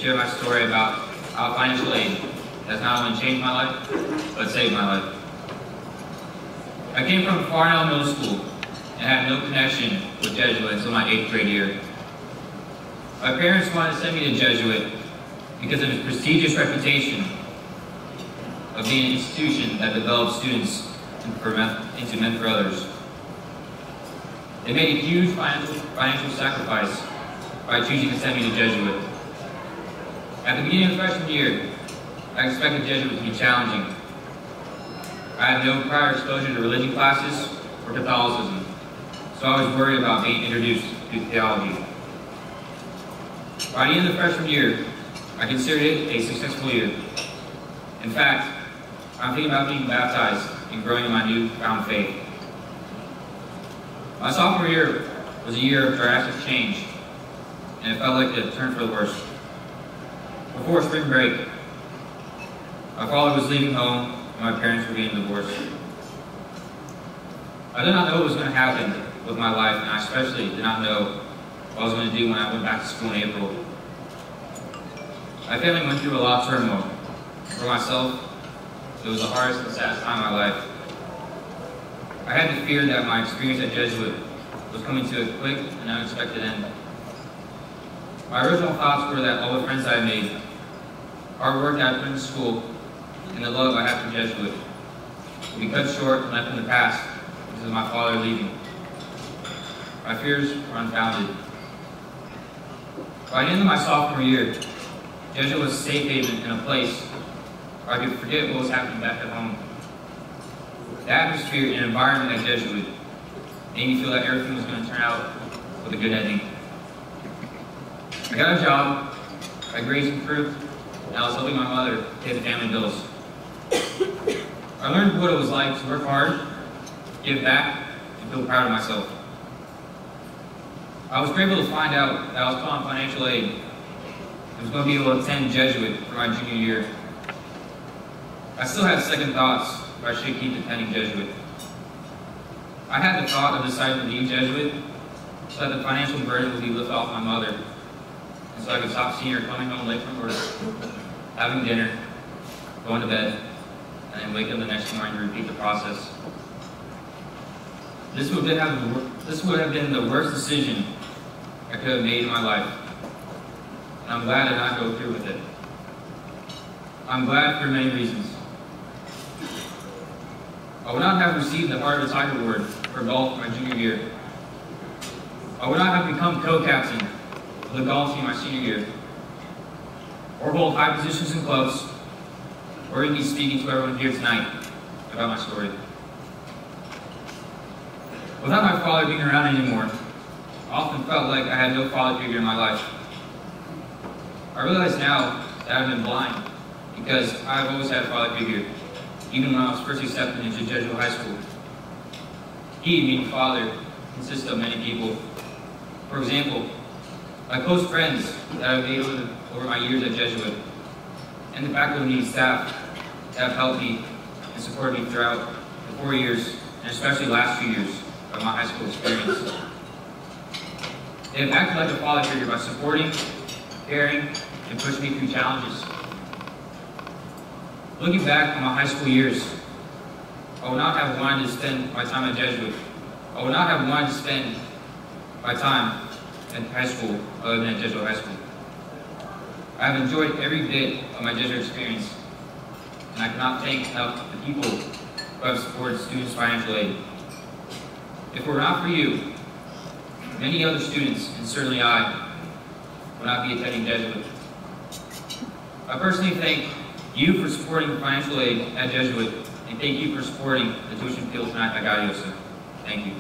share my story about how financial aid has not only changed my life, but saved my life. I came from Farnell Middle School and had no connection with Jesuit until my 8th grade year. My parents wanted to send me to Jesuit because of its prestigious reputation of being an institution that develops students into men for others. They made a huge financial sacrifice by choosing to send me to Jesuit. At the beginning of freshman year, I expected Jesuit to be challenging. I had no prior exposure to religion classes or Catholicism, so I was worried about being introduced to theology. By the end of freshman year, I considered it a successful year. In fact, I'm thinking about being baptized and growing in my newfound faith. My sophomore year was a year of drastic change, and it felt like a turn for the worse. Before spring break, my father was leaving home and my parents were getting divorced. I did not know what was going to happen with my life, and I especially did not know what I was going to do when I went back to school in April. My family went through a lot of turmoil. For myself, it was the hardest and saddest time of my life. I had the fear that my experience at Jesuit was coming to a quick and unexpected end. My original thoughts were that all the friends I had made, hard work I had put in school, and the love I had for Jesuit would be cut short and left in the past because of my father leaving. My fears were unfounded. By the end of my sophomore year, Jesuit was a safe haven in a place where I could forget what was happening back at home. The atmosphere and environment at Jesuit made me feel that everything was going to turn out with a good ending. I got a job, my grades improved, and I was helping my mother pay the family bills. I learned what it was like to work hard, give back, and feel proud of myself. I was grateful to find out that I was caught in financial aid and was going to be able to attend Jesuit for my junior year. I still had second thoughts if I should keep attending Jesuit. I had the thought of deciding to leave Jesuit so that the financial burden would be lifted off my mother, and so I could stop seeing her coming home late from work, having dinner, going to bed, and then wake up the next morning to repeat the process. This would have been the worst decision I could have made in my life, and I'm glad I did not go through with it. I'm glad for many reasons. I would not have received the Heart of the Tiger Award for golf my junior year. I would not have become co-captain of the golf team my senior year, or hold high positions in clubs, or even be speaking to everyone here tonight about my story. Without my father being around anymore, I often felt like I had no father figure in my life. I realize now that I've been blind because I've always had a father figure, even when I was first accepted into Jesuit High School. He, meaning father, consists of many people. For example, my close friends that I've made over my years at Jesuit, and the faculty and staff that have helped me and supported me throughout the 4 years, and especially the last few years of my high school experience. They have acted like a father figure by supporting, caring, and pushing me through challenges. Looking back on my high school years, I would not have wanted to spend my time at Jesuit. I would not have wanted to spend my time in high school other than at Jesuit High School. I have enjoyed every bit of my Jesuit experience, and I cannot thank enough the people who have supported students' financial aid. If it were not for you, many other students, and certainly I, would not be attending Jesuit. I personally thank you for supporting financial aid at Jesuit, and thank you for supporting the tuition field tonight at Gaudiosa. Thank you.